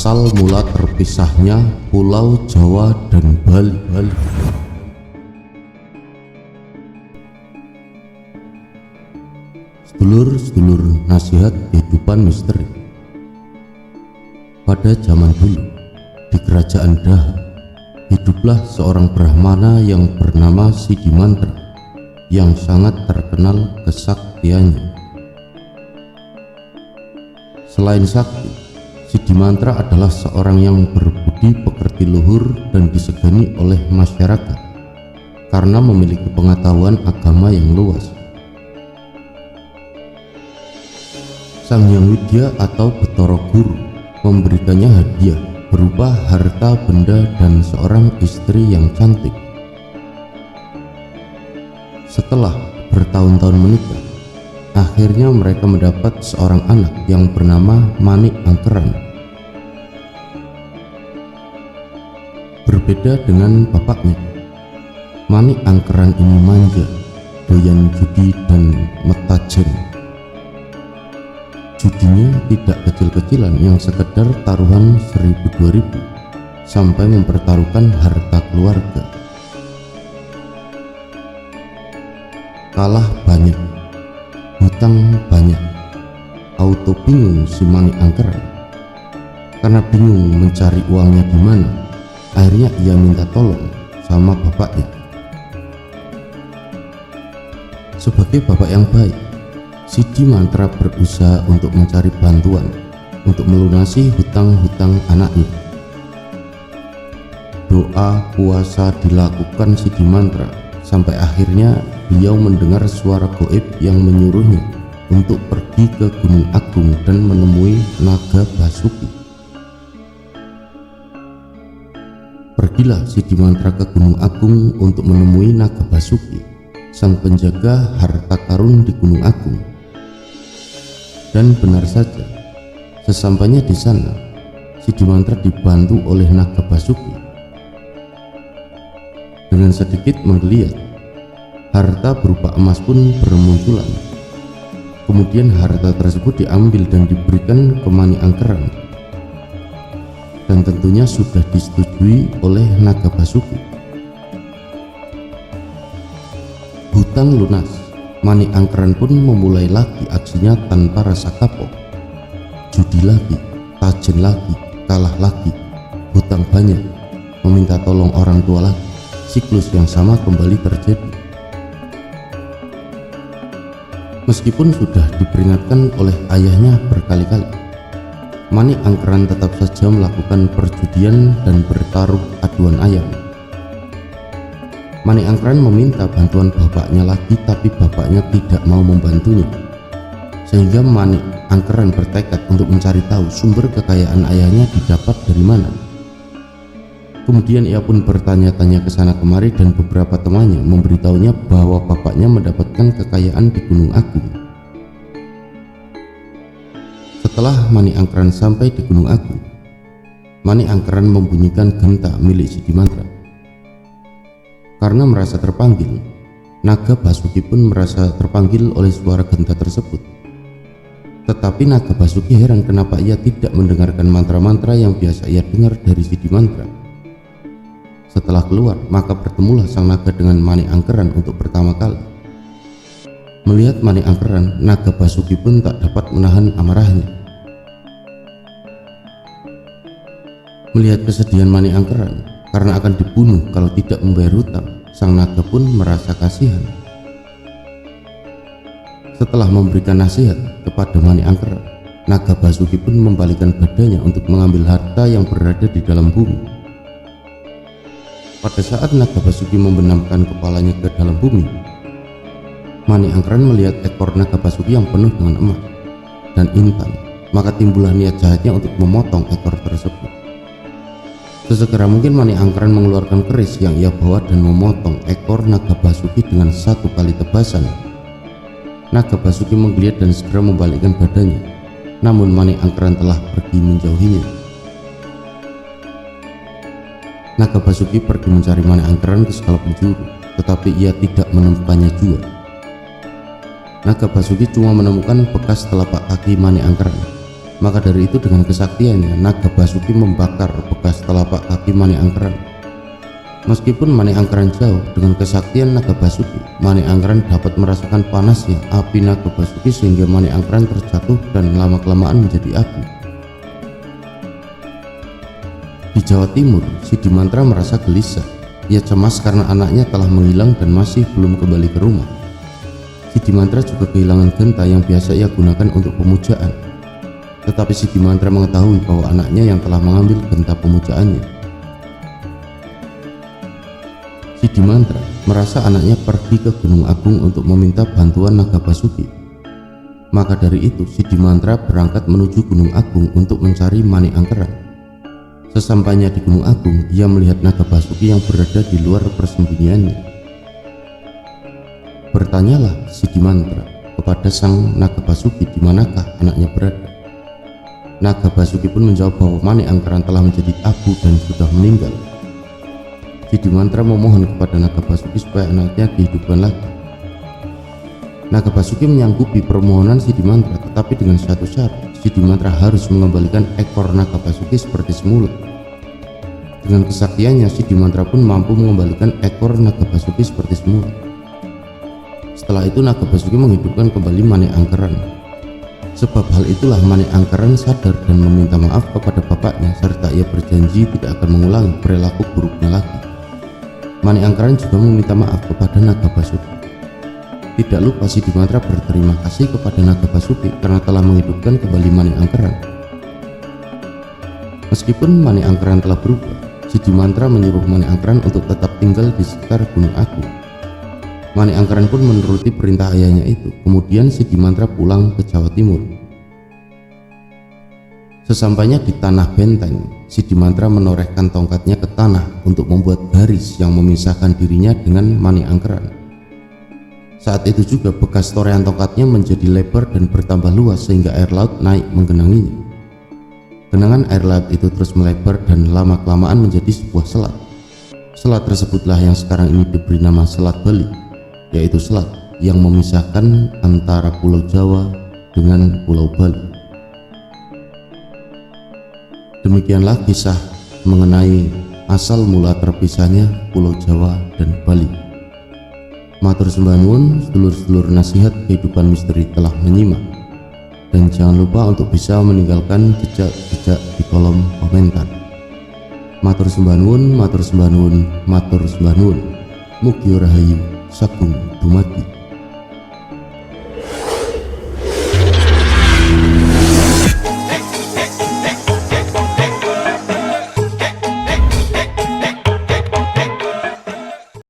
asal mula terpisahnya Pulau Jawa dan Bali. Sedulur-sedulur nasihat kehidupan misteri. Pada zaman dulu, di kerajaan Daha, hiduplah seorang Brahmana yang bernama Siddhimantra yang sangat terkenal kesaktiannya. Selain sakti, Siddhimantra adalah seorang yang berbudi pekerti luhur dan disegani oleh masyarakat karena memiliki pengetahuan agama yang luas. Sang Hyang Widya atau Bathara Guru memberikannya hadiah berupa harta benda dan seorang istri yang cantik. Setelah bertahun-tahun menikah, akhirnya mereka mendapat seorang anak yang bernama Mani Angkeran. Berbeda dengan bapaknya, Mani Angkeran ini manja, doyan judi dan metajen. Judinya tidak kecil-kecilan yang sekedar taruhan 1000-2000 sampai mempertaruhkan harta keluarga. Kalah banyak, hutang banyak. Auto bingung si Mani Angkeran. Karena bingung mencari uangnya di mana, akhirnya ia minta tolong sama bapaknya. Sebagai bapak yang baik, Siddhimantra berusaha untuk mencari bantuan untuk melunasi hutang-hutang anaknya. Doa puasa dilakukan Siddhimantra sampai akhirnya beliau mendengar suara gaib yang menyuruhnya untuk pergi ke Gunung Agung dan menemui Naga Basuki. Pergilah Siddhimantra ke Gunung Agung untuk menemui Naga Basuki, sang penjaga harta karun di Gunung Agung. Dan benar saja, sesampainya di sana, Siddhimantra dibantu oleh Naga Basuki. Dengan sedikit menggeliat, harta berupa emas pun bermunculan. Kemudian harta tersebut diambil dan diberikan ke Mani Angkeran, dan tentunya sudah disetujui oleh Naga Basuki. Hutang lunas, Mani Angkeran pun memulai lagi aksinya tanpa rasa kapok. Judi lagi, tajen lagi, kalah lagi, hutang banyak, meminta tolong orang tua lagi. Siklus yang sama kembali terjadi. Meskipun sudah diperingatkan oleh ayahnya berkali-kali, Mani Angkeran tetap saja melakukan perjudian dan bertaruh aduan ayam. Mani Angkeran meminta bantuan bapaknya lagi, tapi bapaknya tidak mau membantunya, sehingga Mani Angkeran bertekad untuk mencari tahu sumber kekayaan ayahnya didapat dari mana. Kemudian ia pun bertanya-tanya ke sana kemari dan beberapa temannya memberitahunya bahwa bapaknya mendapatkan kekayaan di Gunung Agung. Setelah Mani Angkeran sampai di Gunung Agung, Mani Angkeran membunyikan genta milik Siddhimantra. Karena merasa terpanggil, Naga Basuki pun merasa terpanggil oleh suara genta tersebut. Tetapi Naga Basuki heran kenapa ia tidak mendengarkan mantra-mantra yang biasa ia dengar dari Siddhimantra. Setelah keluar, maka bertemulah sang naga dengan Mani Angkeran untuk pertama kali. Melihat Mani Angkeran, Naga Basuki pun tak dapat menahan amarahnya. Melihat kesedihan Mani Angkeran karena akan dibunuh kalau tidak membayar hutang, sang naga pun merasa kasihan. Setelah memberikan nasihat kepada Mani Angkeran, Naga Basuki pun membalikkan badannya untuk mengambil harta yang berada di dalam bumi. Pada saat Naga Basuki membenamkan kepalanya ke dalam bumi, Mani Angkeran melihat ekor Naga Basuki yang penuh dengan emas dan intan, maka timbullah niat jahatnya untuk memotong ekor tersebut. Sesegera mungkin Mani Angkeran mengeluarkan keris yang ia bawa dan memotong ekor Naga Basuki dengan satu kali tebasan. Naga Basuki menggeliat dan segera membalikkan badannya, namun Mani Angkeran telah pergi menjauhinya. Naga Basuki pergi mencari Mani Angkeran ke segala penjuru, tetapi ia tidak menemukannya juga. Naga Basuki cuma menemukan bekas telapak kaki Mani Angkeran, Maka dari itu dengan kesaktiannya naga Basuki membakar bekas telapak kaki Mani Angkeran. Meskipun Mani Angkeran jauh, dengan kesaktian naga Basuki, Mani Angkeran dapat merasakan panasnya api naga Basuki sehingga Mani Angkeran terjatuh dan lama-kelamaan menjadi api. Di Jawa Timur, Sidimantra merasa gelisah. Ia cemas karena anaknya telah menghilang dan masih belum kembali ke rumah. Sidimantra juga kehilangan genta yang biasa ia gunakan untuk pemujaan. Tetapi Sidimantra mengetahui bahwa anaknya yang telah mengambil genta pemujaannya. Sidimantra merasa anaknya pergi ke Gunung Agung untuk meminta bantuan naga Basuki. Maka dari itu Sidimantra berangkat menuju Gunung Agung untuk mencari Mani Angkeran. Sesampainya di Gunung Agung, ia melihat naga Basuki yang berada di luar persembunyiannya. Bertanyalah Sidimantra kepada sang naga Basuki di manakah anaknya berada. Naga Basuki pun menjawab bahwa Mani Angkeran telah menjadi abu dan sudah meninggal. Sidimantra memohon kepada naga Basuki supaya anaknya dihidupkan lagi. Naga Basuki menyanggupi permohonan Sidimantra, tetapi dengan satu syarat: Sidimantra harus mengembalikan ekor naga Basuki seperti semula. Dengan kesaktiannya, Sidimantra pun mampu mengembalikan ekor naga Basuki seperti semula. Setelah itu naga Basuki menghidupkan kembali Mani Angkeran. Sebab hal itulah Mani Angkeran sadar dan meminta maaf kepada bapaknya, serta ia berjanji tidak akan mengulangi perilaku buruknya lagi. Mani Angkeran juga meminta maaf kepada naga Basuki. Tidak lupa Sidimantra berterima kasih kepada naga Basuki karena telah menghidupkan kembali Mani Angkeran. Meskipun Mani Angkeran telah berubah, Sidimantra menyuruh Mani Angkeran untuk tetap tinggal di sekitar Gunung Agung. Mani Angkeran pun menuruti perintah ayahnya itu. Kemudian Sidimantra pulang ke Jawa Timur. Sesampainya di tanah benteng, Sidimantra menorehkan tongkatnya ke tanah untuk membuat garis yang memisahkan dirinya dengan Mani Angkeran. Saat itu juga bekas torehan tongkatnya menjadi lebar dan bertambah luas sehingga air laut naik menggenanginya. Genangan air laut itu terus melebar dan lama-kelamaan menjadi sebuah selat. Selat tersebutlah yang sekarang ini diberi nama Selat Bali, yaitu selat yang memisahkan antara Pulau Jawa dengan Pulau Bali. Demikianlah kisah mengenai asal mula terpisahnya Pulau Jawa dan Bali. Matur sembah nuwun sedulur-sedulur nasihat kehidupan misteri telah menyimak, dan jangan lupa untuk bisa meninggalkan jejak-jejak di kolom komentar. Matur sembah nuwun, matur sembah nuwun, matur sembah nuwun. Mugi rahayu sagung dumadi.